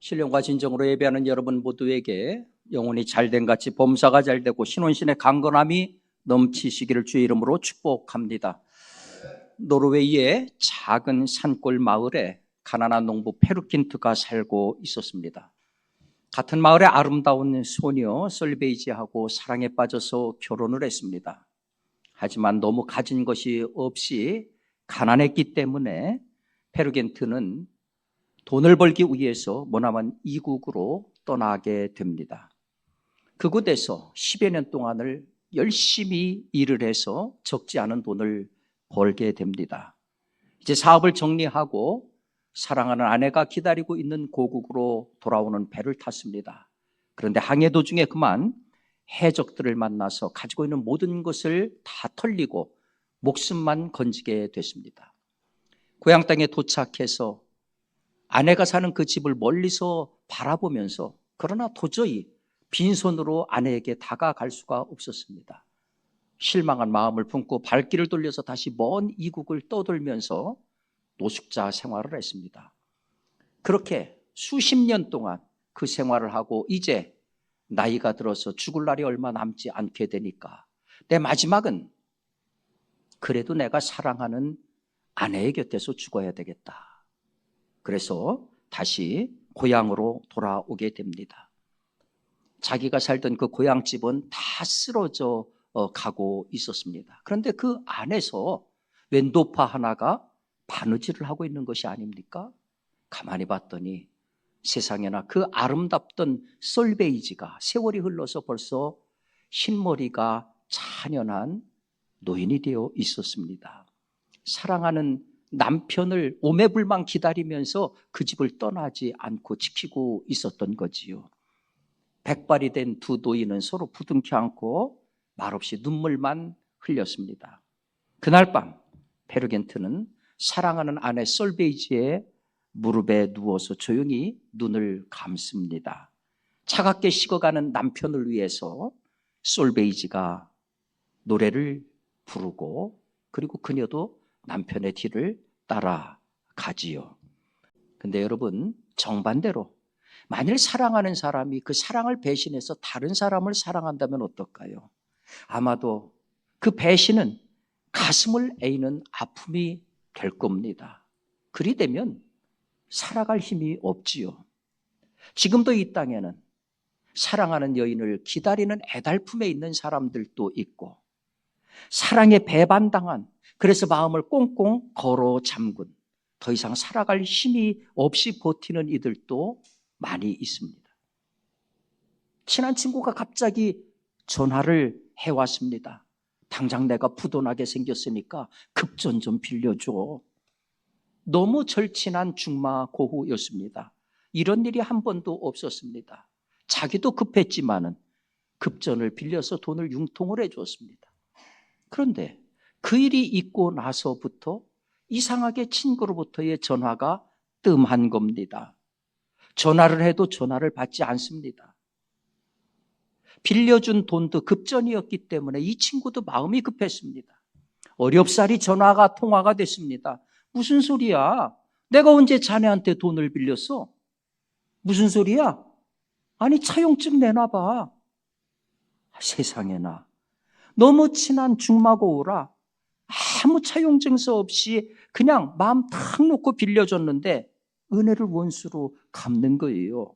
신령과 진정으로 예배하는 여러분 모두에게 영혼이 잘된 같이 범사가 잘되고 신혼신의 강건함이 넘치시기를 주의 이름으로 축복합니다. 노르웨이의 작은 산골 마을에 가난한 농부 페르킨트가 살고 있었습니다. 같은 마을의 아름다운 소녀 솔베이지하고 사랑에 빠져서 결혼을 했습니다. 하지만 너무 가진 것이 없이 가난했기 때문에 페르킨트는 돈을 벌기 위해서 머나먼 이국으로 떠나게 됩니다. 그곳에서 10여 년 동안을 열심히 일을 해서 적지 않은 돈을 벌게 됩니다. 이제 사업을 정리하고 사랑하는 아내가 기다리고 있는 고국으로 돌아오는 배를 탔습니다. 그런데 항해 도중에 그만 해적들을 만나서 가지고 있는 모든 것을 다 털리고 목숨만 건지게 됐습니다. 고향 땅에 도착해서 아내가 사는 그 집을 멀리서 바라보면서 그러나 도저히 빈손으로 아내에게 다가갈 수가 없었습니다. 실망한 마음을 품고 발길을 돌려서 다시 먼 이국을 떠돌면서 노숙자 생활을 했습니다. 그렇게 수십 년 동안 그 생활을 하고 이제 나이가 들어서 죽을 날이 얼마 남지 않게 되니까 내 마지막은 그래도 내가 사랑하는 아내의 곁에서 죽어야 되겠다. 그래서 다시 고향으로 돌아오게 됩니다. 자기가 살던 그 고향집은 다 쓰러져 가고 있었습니다. 그런데 그 안에서 웬도파 하나가 바느질을 하고 있는 것이 아닙니까? 가만히 봤더니 세상에나 그 아름답던 솔베이지가 세월이 흘러서 벌써 흰머리가 찬연한 노인이 되어 있었습니다. 사랑하는 남편을 오매불망 기다리면서 그 집을 떠나지 않고 지키고 있었던 거지요. 백발이 된 두 노인은 서로 부둥켜 안고 말없이 눈물만 흘렸습니다. 그날 밤 페르겐트는 사랑하는 아내 솔베이지의 무릎에 누워서 조용히 눈을 감습니다. 차갑게 식어가는 남편을 위해서 솔베이지가 노래를 부르고 그리고 그녀도 남편의 뒤를 따라가지요. 근데 여러분, 정반대로 만일 사랑하는 사람이 그 사랑을 배신해서 다른 사람을 사랑한다면 어떨까요? 아마도 그 배신은 가슴을 에이는 아픔이 될 겁니다. 그리 되면 살아갈 힘이 없지요. 지금도 이 땅에는 사랑하는 여인을 기다리는 애달픔에 있는 사람들도 있고 사랑에 배반당한 그래서 마음을 꽁꽁 걸어 잠근 더 이상 살아갈 힘이 없이 버티는 이들도 많이 있습니다. 친한 친구가 갑자기 전화를 해왔습니다. 당장 내가 부도나게 생겼으니까 급전 좀 빌려줘. 너무 절친한 중마고후였습니다. 이런 일이 한 번도 없었습니다. 자기도 급했지만은 급전을 빌려서 돈을 융통을 해줬습니다. 그런데 그 일이 있고 나서부터 이상하게 친구로부터의 전화가 뜸한 겁니다. 전화를 해도 전화를 받지 않습니다. 빌려준 돈도 급전이었기 때문에 이 친구도 마음이 급했습니다. 어렵사리 전화가 통화가 됐습니다. 무슨 소리야? 내가 언제 자네한테 돈을 빌렸어? 무슨 소리야? 아니 차용증 내놔봐. 세상에나. 너무 친한 중마고우라 아무 차용증서 없이 그냥 마음 탁 놓고 빌려줬는데 은혜를 원수로 갚는 거예요.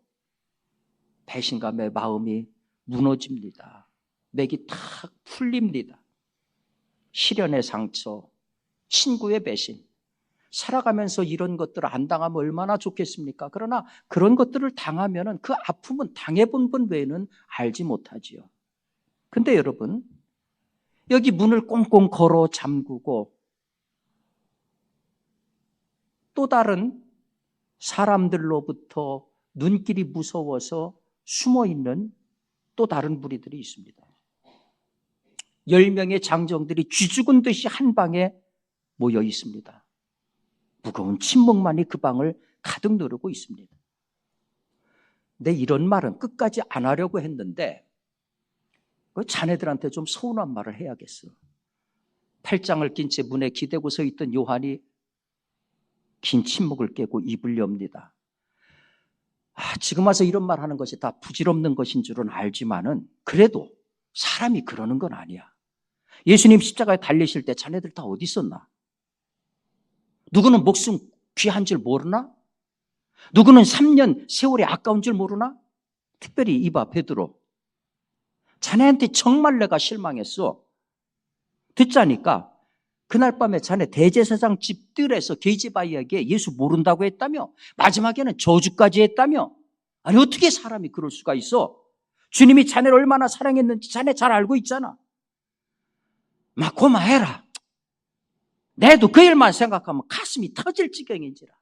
배신감에 마음이 무너집니다. 맥이 탁 풀립니다. 시련의 상처, 친구의 배신. 살아가면서 이런 것들을 안 당하면 얼마나 좋겠습니까? 그러나 그런 것들을 당하면 그 아픔은 당해본 분 외에는 알지 못하지요. 근데 여러분, 여기 문을 꽁꽁 걸어 잠그고 또 다른 사람들로부터 눈길이 무서워서 숨어있는 또 다른 무리들이 있습니다. 10명의 장정들이 쥐죽은 듯이 한 방에 모여 있습니다. 무거운 침묵만이 그 방을 가득 누르고 있습니다. 내 이런 말은 끝까지 안 하려고 했는데 자네들한테 좀 서운한 말을 해야겠어. 팔짱을 낀 채 문에 기대고 서 있던 요한이 긴 침묵을 깨고 입을 엽니다. 지금 와서 이런 말 하는 것이 다 부질없는 것인 줄은 알지만은 그래도 사람이 그러는 건 아니야. 예수님 십자가에 달리실 때 자네들 다 어디 있었나? 누구는 목숨 귀한 줄 모르나? 누구는 3년 세월이 아까운 줄 모르나? 특별히 이봐 베드로, 자네한테 정말 내가 실망했어. 듣자니까 그날 밤에 자네 대제사장 집들에서 계집아이에게 예수 모른다고 했다며, 마지막에는 저주까지 했다며. 아니 어떻게 사람이 그럴 수가 있어? 주님이 자네를 얼마나 사랑했는지 자네 잘 알고 있잖아. 막 고마해라. 내도 그 일만 생각하면 가슴이 터질 지경인지라.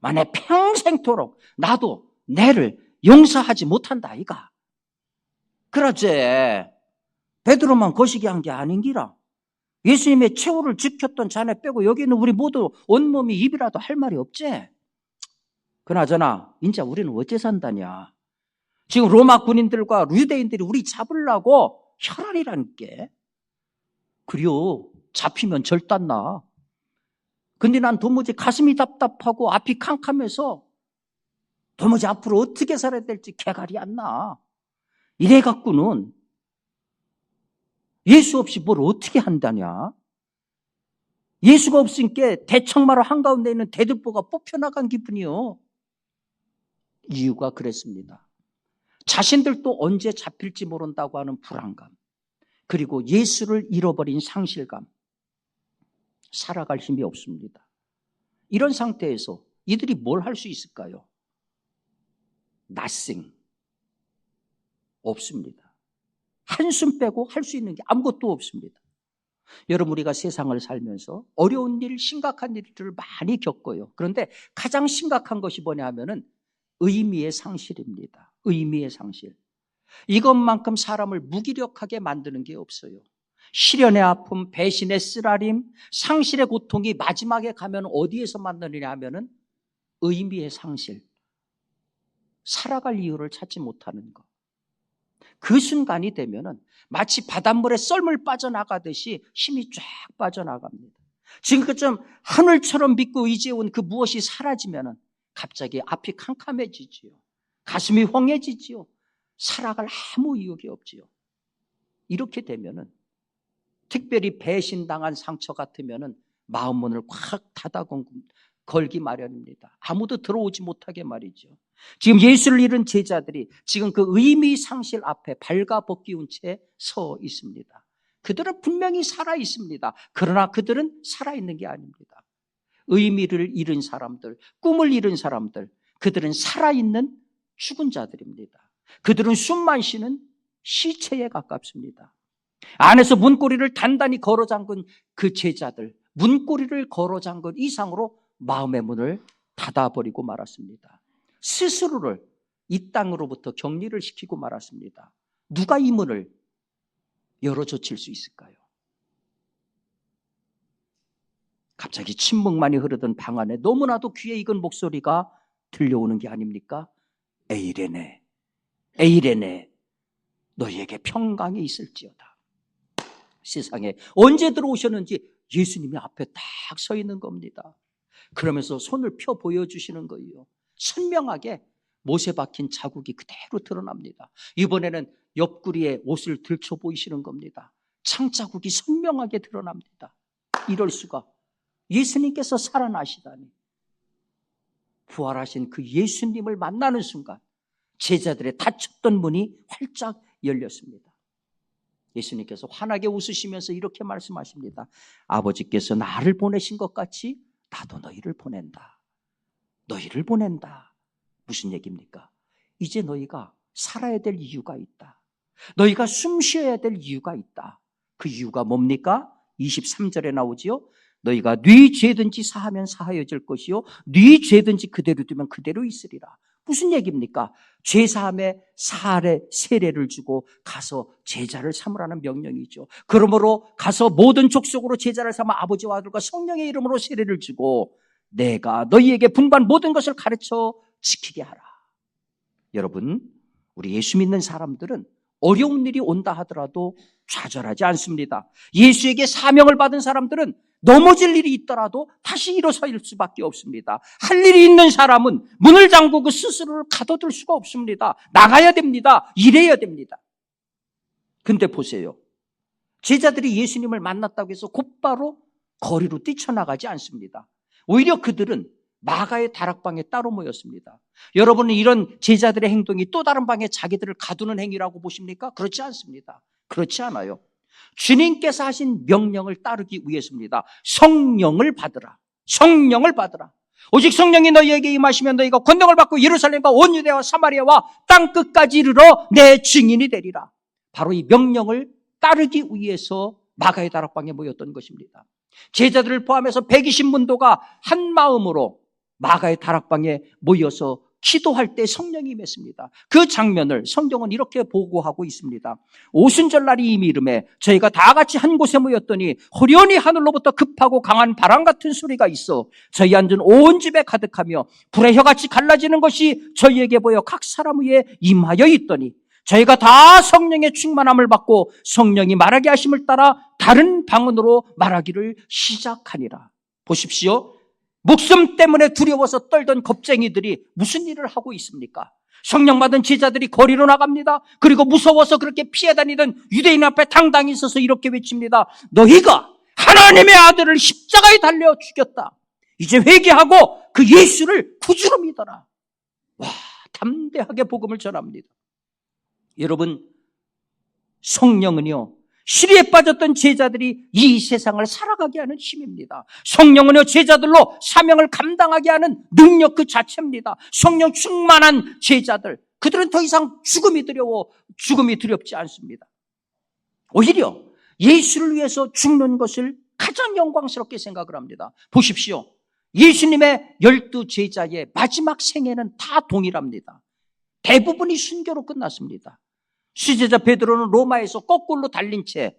만약 평생토록 나도 내를 용서하지 못한다 이가. 그러지. 베드로만 거시기 한 게 아닌기라. 예수님의 최후를 지켰던 자네 빼고 여기는 우리 모두 온몸이 입이라도 할 말이 없지. 그나저나 인자 우리는 어째 산다냐. 지금 로마 군인들과 유대인들이 우리 잡으려고 혈안이라는 게. 그리고 잡히면 절단나. 근데 난 도무지 가슴이 답답하고 앞이 캄캄해서 도무지 앞으로 어떻게 살아야 될지 개갈이 안 나. 이래 갖고는 예수 없이 뭘 어떻게 한다냐. 예수가 없으니까 대청마루 한가운데 있는 대들보가 뽑혀나간 기분이요. 이유가 그랬습니다. 자신들도 언제 잡힐지 모른다고 하는 불안감, 그리고 예수를 잃어버린 상실감, 살아갈 힘이 없습니다. 이런 상태에서 이들이 뭘 할 수 있을까요? Nothing. 없습니다. 한숨 빼고 할 수 있는 게 아무것도 없습니다. 여러분, 우리가 세상을 살면서 어려운 일, 심각한 일들을 많이 겪어요. 그런데 가장 심각한 것이 뭐냐 하면은 의미의 상실입니다. 의미의 상실. 이것만큼 사람을 무기력하게 만드는 게 없어요. 시련의 아픔, 배신의 쓰라림, 상실의 고통이 마지막에 가면 어디에서 만나느냐 하면은 의미의 상실. 살아갈 이유를 찾지 못하는 것. 그 순간이 되면은 마치 바닷물에 썰물 빠져나가듯이 힘이 쫙 빠져나갑니다. 지금처럼 하늘처럼 믿고 의지해온 그 무엇이 사라지면은 갑자기 앞이 캄캄해지지요. 가슴이 황해지지요. 살아갈 아무 이유가 없지요. 이렇게 되면은 특별히 배신당한 상처 같으면은 마음 문을 콱 닫아 걸기 마련입니다. 아무도 들어오지 못하게 말이죠. 지금 예수를 잃은 제자들이 지금 그 의미 상실 앞에 발가벗기운 채 서 있습니다. 그들은 분명히 살아 있습니다. 그러나 그들은 살아있는 게 아닙니다. 의미를 잃은 사람들, 꿈을 잃은 사람들, 그들은 살아있는 죽은 자들입니다. 그들은 숨만 쉬는 시체에 가깝습니다. 안에서 문고리를 단단히 걸어 잠근 그 제자들, 문고리를 걸어 잠근 이상으로 마음의 문을 닫아버리고 말았습니다. 스스로를 이 땅으로부터 격리를 시키고 말았습니다. 누가 이 문을 열어젖힐 수 있을까요? 갑자기 침묵만이 흐르던 방 안에 너무나도 귀에 익은 목소리가 들려오는 게 아닙니까? 에이레네, 에이레네, 너희에게 평강이 있을지어다. 세상에 언제 들어오셨는지 예수님이 앞에 딱 서 있는 겁니다. 그러면서 손을 펴 보여주시는 거예요. 선명하게 못에 박힌 자국이 그대로 드러납니다. 이번에는 옆구리에 옷을 들쳐 보이시는 겁니다. 창자국이 선명하게 드러납니다. 이럴 수가. 예수님께서 살아나시다니. 부활하신 그 예수님을 만나는 순간 제자들의 닫혔던 문이 활짝 열렸습니다. 예수님께서 환하게 웃으시면서 이렇게 말씀하십니다. 아버지께서 나를 보내신 것 같이 나도 너희를 보낸다. 너희를 보낸다. 무슨 얘기입니까? 이제 너희가 살아야 될 이유가 있다. 너희가 숨 쉬어야 될 이유가 있다. 그 이유가 뭡니까? 23절에 나오지요. 너희가 네 죄든지 사하면 사하여질 것이요 네 죄든지 그대로 두면 그대로 있으리라. 무슨 얘기입니까? 죄사함의 사할의 세례를 주고 가서 제자를 삼으라는 명령이죠. 그러므로 가서 모든 족속으로 제자를 삼아 아버지와 아들과 성령의 이름으로 세례를 주고 내가 너희에게 분반 모든 것을 가르쳐 지키게 하라. 여러분, 우리 예수 믿는 사람들은 어려운 일이 온다 하더라도 좌절하지 않습니다. 예수에게 사명을 받은 사람들은 넘어질 일이 있더라도 다시 일어설 수밖에 없습니다. 할 일이 있는 사람은 문을 잠그고 스스로를 가둬둘 수가 없습니다. 나가야 됩니다. 일해야 됩니다. 근데 보세요. 제자들이 예수님을 만났다고 해서 곧바로 거리로 뛰쳐나가지 않습니다. 오히려 그들은 마가의 다락방에 따로 모였습니다. 여러분은 이런 제자들의 행동이 또 다른 방에 자기들을 가두는 행위라고 보십니까? 그렇지 않습니다. 그렇지 않아요. 주님께서 하신 명령을 따르기 위해서입니다. 성령을 받으라. 성령을 받으라. 오직 성령이 너희에게 임하시면 너희가 권능을 받고 예루살렘과 온 유대와 사마리아와 땅끝까지 이르러 내 증인이 되리라. 바로 이 명령을 따르기 위해서 마가의 다락방에 모였던 것입니다. 제자들을 포함해서 120문도가 한 마음으로 마가의 다락방에 모여서 기도할 때 성령이 임했습니다. 그 장면을 성경은 이렇게 보고하고 있습니다. 오순절날이 이미 이름에 저희가 다 같이 한 곳에 모였더니 호련히 하늘로부터 급하고 강한 바람 같은 소리가 있어 저희 앉은 온 집에 가득하며 불의 혀같이 갈라지는 것이 저희에게 보여 각 사람 위에 임하여 있더니 저희가 다 성령의 충만함을 받고 성령이 말하게 하심을 따라 다른 방언으로 말하기를 시작하니라. 보십시오. 목숨 때문에 두려워서 떨던 겁쟁이들이 무슨 일을 하고 있습니까? 성령 받은 제자들이 거리로 나갑니다. 그리고 무서워서 그렇게 피해 다니던 유대인 앞에 당당히 서서 이렇게 외칩니다. 너희가 하나님의 아들을 십자가에 달려 죽였다. 이제 회개하고 그 예수를 구주로 믿어라. 와, 담대하게 복음을 전합니다. 여러분, 성령은요, 시리에 빠졌던 제자들이 이 세상을 살아가게 하는 힘입니다. 성령은요, 제자들로 사명을 감당하게 하는 능력 그 자체입니다. 성령 충만한 제자들, 그들은 더 이상 죽음이 두렵지 않습니다. 오히려 예수를 위해서 죽는 것을 가장 영광스럽게 생각을 합니다. 보십시오. 예수님의 12 제자의 마지막 생애는 다 동일합니다. 대부분이 순교로 끝났습니다. 수제자 베드로는 로마에서 거꾸로 달린 채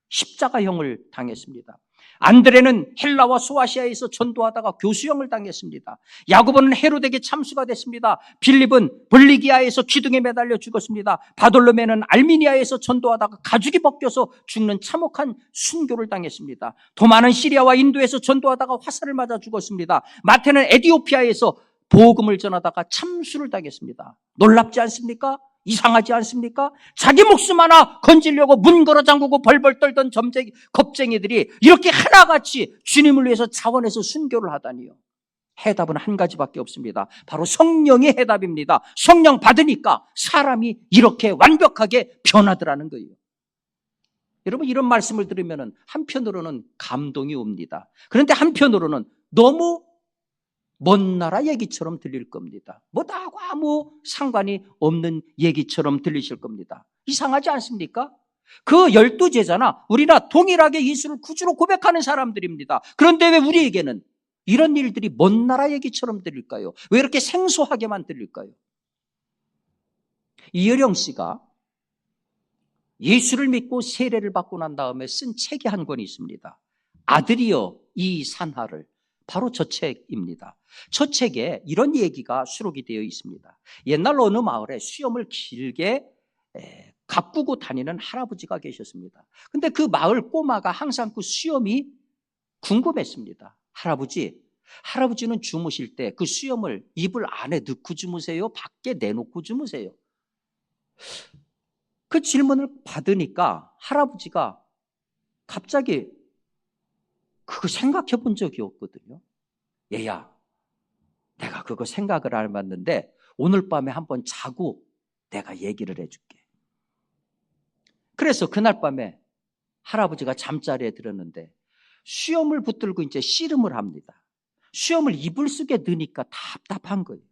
십자가형을 당했습니다. 안드레는 헬라와 소아시아에서 전도하다가 교수형을 당했습니다. 야고보는 헤로데에게 참수가 됐습니다. 빌립은 볼리기아에서 기둥에 매달려 죽었습니다. 바돌로메는 알미니아에서 전도하다가 가죽이 벗겨서 죽는 참혹한 순교를 당했습니다. 도마는 시리아와 인도에서 전도하다가 화살을 맞아 죽었습니다. 마태는 에티오피아에서 복음을 전하다가 참수를 당했습니다. 놀랍지 않습니까? 이상하지 않습니까? 자기 목숨 하나 건지려고 문 걸어 잠그고 벌벌 떨던 겁쟁이들이 이렇게 하나같이 주님을 위해서 자원해서 순교를 하다니요. 해답은 한 가지밖에 없습니다. 바로 성령의 해답입니다. 성령 받으니까 사람이 이렇게 완벽하게 변하더라는 거예요. 여러분, 이런 말씀을 들으면 한편으로는 감동이 옵니다. 그런데 한편으로는 너무 먼 나라 얘기처럼 들릴 겁니다. 뭐 나하고 아무 상관이 없는 얘기처럼 들리실 겁니다. 이상하지 않습니까? 그 12 제자나 우리나 동일하게 예수를 구주로 고백하는 사람들입니다. 그런데 왜 우리에게는 이런 일들이 먼 나라 얘기처럼 들릴까요? 왜 이렇게 생소하게만 들릴까요? 이여령 씨가 예수를 믿고 세례를 받고 난 다음에 쓴 책이 한 권이 있습니다. 아들이여 이 산하를. 바로 저 책입니다. 저 책에 이런 얘기가 수록이 되어 있습니다. 옛날 어느 마을에 수염을 길게 가꾸고 다니는 할아버지가 계셨습니다. 근데 그 마을 꼬마가 항상 그 수염이 궁금했습니다. 할아버지는 주무실 때 그 수염을 이불 안에 넣고 주무세요? 밖에 내놓고 주무세요? 그 질문을 받으니까 할아버지가 갑자기 그거 생각해 본 적이 없거든요. 얘야, 내가 그거 생각을 안 해봤는데 오늘 밤에 한번 자고 내가 얘기를 해줄게. 그래서 그날 밤에 할아버지가 잠자리에 들었는데 수염을 붙들고 이제 씨름을 합니다. 수염을 이불 속에 넣으니까 답답한 거예요.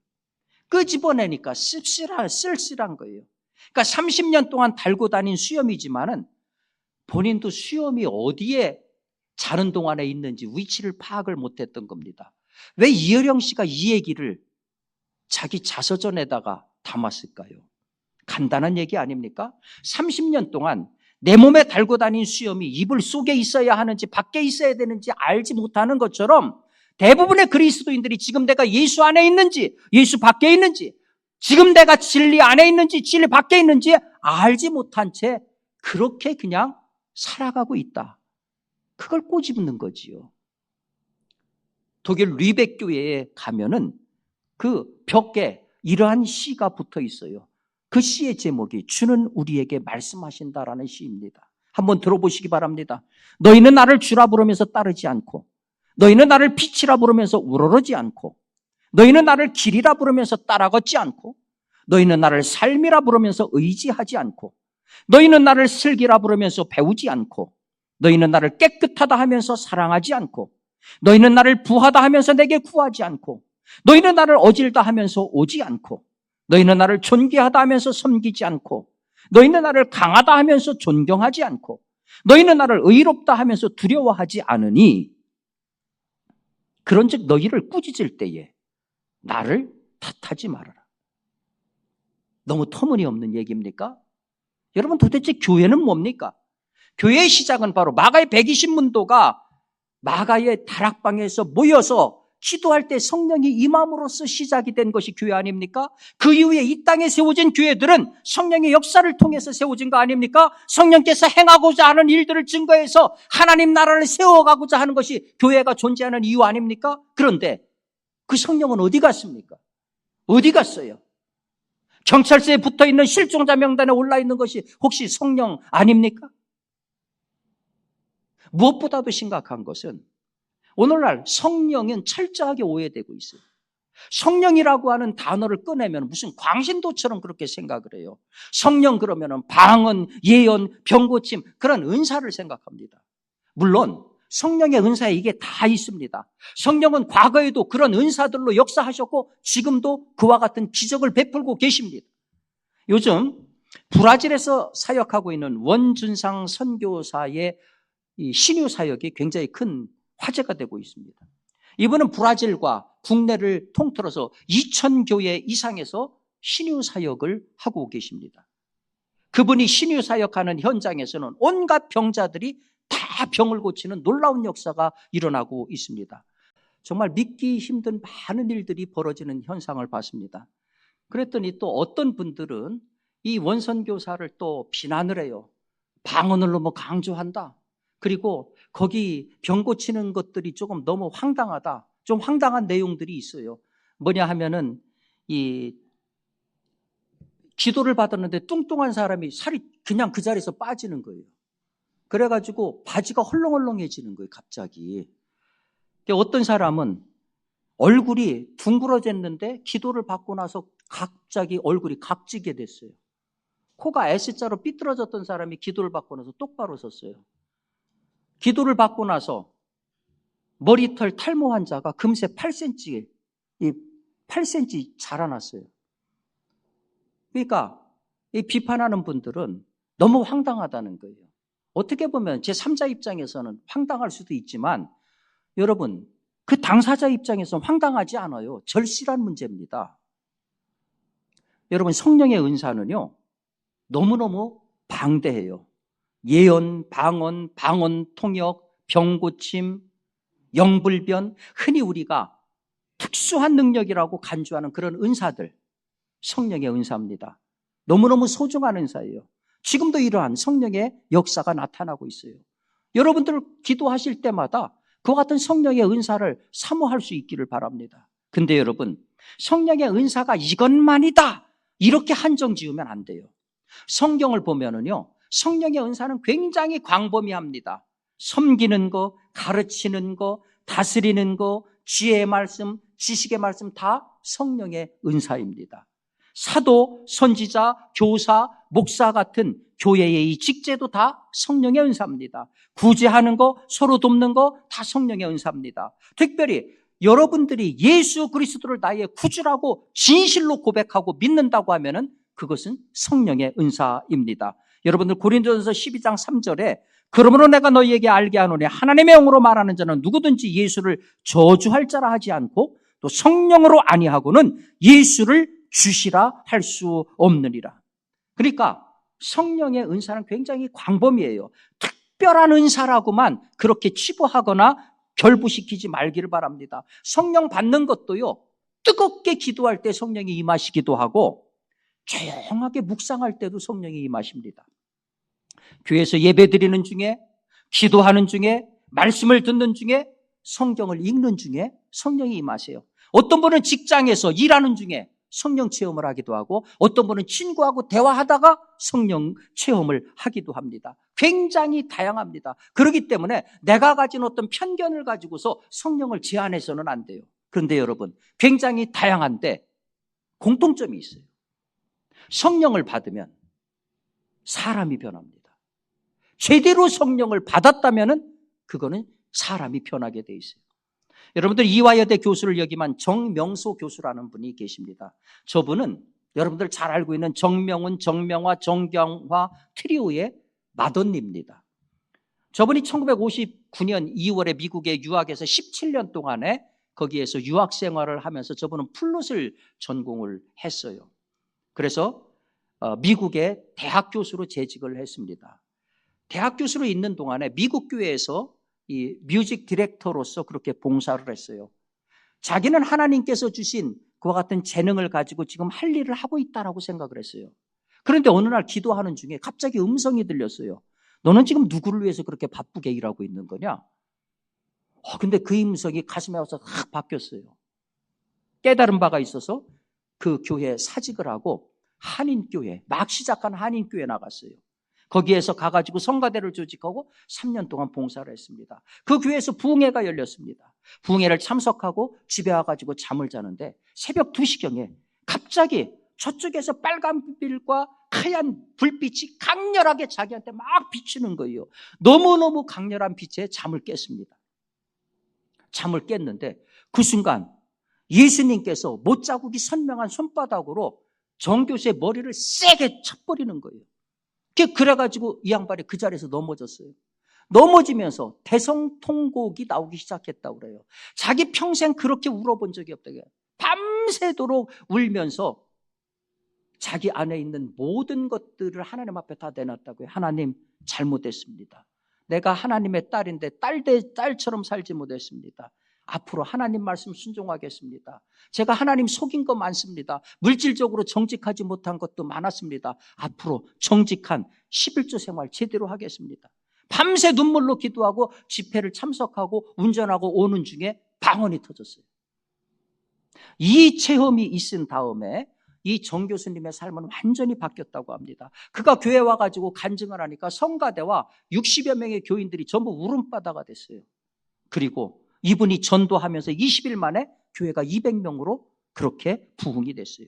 끄집어내니까 쓸쓸한 거예요. 그러니까 30년 동안 달고 다닌 수염이지만은 본인도 수염이 어디에 자는 동안에 있는지 위치를 파악을 못했던 겁니다. 왜 이여령 씨가 이 얘기를 자기 자서전에다가 담았을까요? 간단한 얘기 아닙니까? 30년 동안 내 몸에 달고 다닌 수염이 이불 속에 있어야 하는지 밖에 있어야 되는지 알지 못하는 것처럼 대부분의 그리스도인들이 지금 내가 예수 안에 있는지 예수 밖에 있는지 지금 내가 진리 안에 있는지 진리 밖에 있는지 알지 못한 채 그렇게 그냥 살아가고 있다. 그걸 꼬집는 거지요. 독일 르베 교회에 가면은 그 벽에 이러한 시가 붙어 있어요. 그 시의 제목이 주는 우리에게 말씀하신다라는 시입니다. 한번 들어보시기 바랍니다. 너희는 나를 주라 부르면서 따르지 않고, 너희는 나를 빛이라 부르면서 우러러지 않고, 너희는 나를 길이라 부르면서 따라 걷지 않고, 너희는 나를 삶이라 부르면서 의지하지 않고, 너희는 나를 슬기라 부르면서 배우지 않고, 너희는 나를 깨끗하다 하면서 사랑하지 않고, 너희는 나를 부하다 하면서 내게 구하지 않고, 너희는 나를 어질다 하면서 오지 않고, 너희는 나를 존귀하다 하면서 섬기지 않고, 너희는 나를 강하다 하면서 존경하지 않고, 너희는 나를 의롭다 하면서 두려워하지 않으니, 그런즉 너희를 꾸짖을 때에 나를 탓하지 말아라. 너무 터무니없는 얘기입니까? 여러분, 도대체 교회는 뭡니까? 교회의 시작은 바로 마가의 120문도가 마가의 다락방에서 모여서 기도할 때 성령이 임함으로써 시작이 된 것이 교회 아닙니까? 그 이후에 이 땅에 세워진 교회들은 성령의 역사를 통해서 세워진 거 아닙니까? 성령께서 행하고자 하는 일들을 증거해서 하나님 나라를 세워가고자 하는 것이 교회가 존재하는 이유 아닙니까? 그런데 그 성령은 어디 갔습니까? 어디 갔어요? 경찰서에 붙어있는 실종자 명단에 올라있는 것이 혹시 성령 아닙니까? 무엇보다도 심각한 것은 오늘날 성령은 철저하게 오해되고 있어요. 성령이라고 하는 단어를 꺼내면 무슨 광신도처럼 그렇게 생각을 해요. 성령 그러면 방언, 예언, 병고침 그런 은사를 생각합니다. 물론 성령의 은사에 이게 다 있습니다. 성령은 과거에도 그런 은사들로 역사하셨고 지금도 그와 같은 기적을 베풀고 계십니다. 요즘 브라질에서 사역하고 있는 원준상 선교사의 이 신유 사역이 굉장히 큰 화제가 되고 있습니다. 이분은 브라질과 국내를 통틀어서 2,000교회 이상에서 신유 사역을 하고 계십니다. 그분이 신유 사역하는 현장에서는 온갖 병자들이 다 병을 고치는 놀라운 역사가 일어나고 있습니다. 정말 믿기 힘든 많은 일들이 벌어지는 현상을 봤습니다. 그랬더니 또 어떤 분들은 이 원선교사를 또 비난을 해요. 방언을 너무 강조한다. 그리고 거기 병 고치는 것들이 조금 너무 황당하다. 좀 황당한 내용들이 있어요. 뭐냐 하면은 이 기도를 받았는데 뚱뚱한 사람이 살이 그냥 그 자리에서 빠지는 거예요. 그래가지고 바지가 헐렁헐렁해지는 거예요, 갑자기. 어떤 사람은 얼굴이 둥그러졌는데 기도를 받고 나서 갑자기 얼굴이 각지게 됐어요. 코가 S자로 삐뚤어졌던 사람이 기도를 받고 나서 똑바로 섰어요. 기도를 받고 나서 머리털 탈모 환자가 금세 8cm 자라났어요. 그러니까 이 비판하는 분들은 너무 황당하다는 거예요. 어떻게 보면 제3자 입장에서는 황당할 수도 있지만 여러분 그 당사자 입장에서는 황당하지 않아요. 절실한 문제입니다. 여러분 성령의 은사는요 너무너무 방대해요. 예언, 방언, 통역, 병고침, 영불변, 흔히 우리가 특수한 능력이라고 간주하는 그런 은사들, 성령의 은사입니다. 너무너무 소중한 은사예요. 지금도 이러한 성령의 역사가 나타나고 있어요. 여러분들 기도하실 때마다 그와 같은 성령의 은사를 사모할 수 있기를 바랍니다. 근데 여러분, 성령의 은사가 이것만이다 이렇게 한정 지으면 안 돼요. 성경을 보면은요 성령의 은사는 굉장히 광범위합니다. 섬기는 거, 가르치는 거, 다스리는 거, 지혜의 말씀, 지식의 말씀 다 성령의 은사입니다. 사도, 선지자, 교사, 목사 같은 교회의 이 직제도 다 성령의 은사입니다. 구제하는 거, 서로 돕는 거 다 성령의 은사입니다. 특별히 여러분들이 예수 그리스도를 나의 구주라고 진실로 고백하고 믿는다고 하면은 그것은 성령의 은사입니다. 여러분들 고린도전서 12장 3절에 그러므로 내가 너희에게 알게 하노니 하나님의 영으로 말하는 자는 누구든지 예수를 저주할 자라 하지 않고 또 성령으로 아니하고는 예수를 주시라 할 수 없느니라. 그러니까 성령의 은사는 굉장히 광범위해요. 특별한 은사라고만 그렇게 치부하거나 결부시키지 말기를 바랍니다. 성령 받는 것도요 뜨겁게 기도할 때 성령이 임하시기도 하고 조용하게 묵상할 때도 성령이 임하십니다. 교회에서 예배드리는 중에, 기도하는 중에, 말씀을 듣는 중에, 성경을 읽는 중에 성령이 임하세요. 어떤 분은 직장에서 일하는 중에 성령 체험을 하기도 하고, 어떤 분은 친구하고 대화하다가 성령 체험을 하기도 합니다. 굉장히 다양합니다. 그렇기 때문에 내가 가진 어떤 편견을 가지고서 성령을 제한해서는 안 돼요. 그런데 여러분, 굉장히 다양한데 공통점이 있어요. 성령을 받으면 사람이 변합니다. 제대로 성령을 받았다면 그거는 사람이 변하게 돼 있어요. 여러분들 이화여대 교수를 역임한 정명소 교수라는 분이 계십니다. 저분은 여러분들 잘 알고 있는 정명훈, 정명화, 정경화 트리오의 맏언니입니다. 저분이 1959년 2월에 미국에 유학해서 17년 동안에 거기에서 유학 생활을 하면서 저분은 플룻을 전공을 했어요. 그래서 미국의 대학 교수로 재직을 했습니다. 대학 교수로 있는 동안에 미국 교회에서 이 뮤직 디렉터로서 그렇게 봉사를 했어요. 자기는 하나님께서 주신 그와 같은 재능을 가지고 지금 할 일을 하고 있다라고 생각을 했어요. 그런데 어느 날 기도하는 중에 갑자기 음성이 들렸어요. 너는 지금 누구를 위해서 그렇게 바쁘게 일하고 있는 거냐? 근데 그 음성이 가슴에 와서 확 바뀌었어요. 깨달은 바가 있어서 그 교회에 사직을 하고 한인교회, 막 시작한 한인교회에 나갔어요. 거기에서 가가지고 성가대를 조직하고 3년 동안 봉사를 했습니다. 그 교회에서 부흥회가 열렸습니다. 부흥회를 참석하고 집에 와가지고 잠을 자는데 새벽 2시경에 갑자기 저쪽에서 빨간 빛과 하얀 불빛이 강렬하게 자기한테 막 비추는 거예요. 너무너무 강렬한 빛에 잠을 깼습니다. 잠을 깼는데 그 순간 예수님께서 못자국이 선명한 손바닥으로 정 교수의 머리를 세게 쳐버리는 거예요. 그래가지고 이 양반이 그 자리에서 넘어졌어요. 넘어지면서 대성통곡이 나오기 시작했다고 그래요. 자기 평생 그렇게 울어본 적이 없다고 해요. 밤새도록 울면서 자기 안에 있는 모든 것들을 하나님 앞에 다 내놨다고 해요. 하나님, 잘못했습니다. 내가 하나님의 딸인데 딸처럼 살지 못했습니다. 앞으로 하나님 말씀 순종하겠습니다. 제가 하나님 속인 거 많습니다. 물질적으로 정직하지 못한 것도 많았습니다. 앞으로 정직한 11조 생활 제대로 하겠습니다. 밤새 눈물로 기도하고 집회를 참석하고 운전하고 오는 중에 방언이 터졌어요. 이 체험이 있은 다음에 이 정 교수님의 삶은 완전히 바뀌었다고 합니다. 그가 교회 와가지고 간증을 하니까 성가대와 60여 명의 교인들이 전부 울음바다가 됐어요. 그리고 이분이 전도하면서 20일 만에 교회가 200명으로 그렇게 부흥이 됐어요.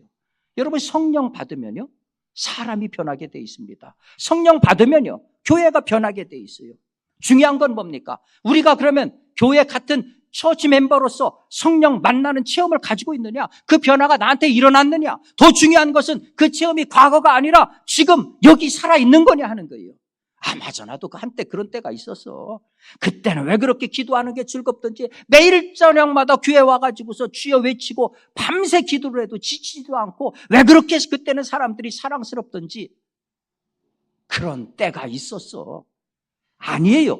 여러분, 성령 받으면요 사람이 변하게 돼 있습니다. 성령 받으면요 교회가 변하게 돼 있어요. 중요한 건 뭡니까? 우리가 그러면 교회 같은 처치 멤버로서 성령 만나는 체험을 가지고 있느냐? 그 변화가 나한테 일어났느냐? 더 중요한 것은 그 체험이 과거가 아니라 지금 여기 살아있는 거냐 하는 거예요. 맞아, 나도 한때 그런 때가 있었어. 그때는 왜 그렇게 기도하는 게 즐겁던지 매일 저녁마다 교회 와가지고서 주여 외치고 밤새 기도를 해도 지치지도 않고 왜 그렇게 그때는 사람들이 사랑스럽던지 그런 때가 있었어. 아니에요.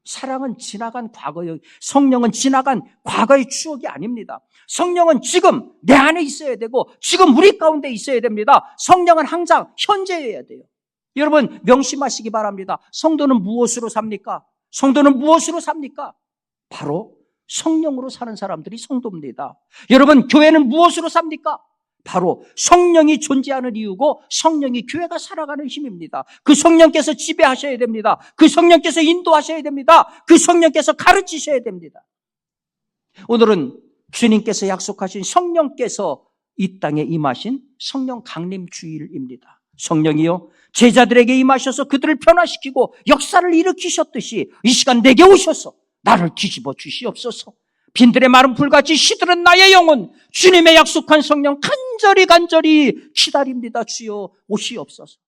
사랑은 지나간 과거요. 성령은 지나간 과거의 추억이 아닙니다. 성령은 지금 내 안에 있어야 되고 지금 우리 가운데 있어야 됩니다. 성령은 항상 현재여야 돼요. 여러분, 명심하시기 바랍니다. 성도는 무엇으로 삽니까? 성도는 무엇으로 삽니까? 바로 성령으로 사는 사람들이 성도입니다. 여러분, 교회는 무엇으로 삽니까? 바로 성령이 존재하는 이유고 성령이 교회가 살아가는 힘입니다. 그 성령께서 지배하셔야 됩니다. 그 성령께서 인도하셔야 됩니다. 그 성령께서 가르치셔야 됩니다. 오늘은 주님께서 약속하신 성령께서 이 땅에 임하신 성령 강림 주일입니다. 성령이요 제자들에게 임하셔서 그들을 변화시키고 역사를 일으키셨듯이 이 시간 내게 오셔서 나를 뒤집어 주시옵소서. 빈들의 마른 풀같이 시들은 나의 영혼, 주님의 약속한 성령 간절히 기다립니다. 주여 오시옵소서.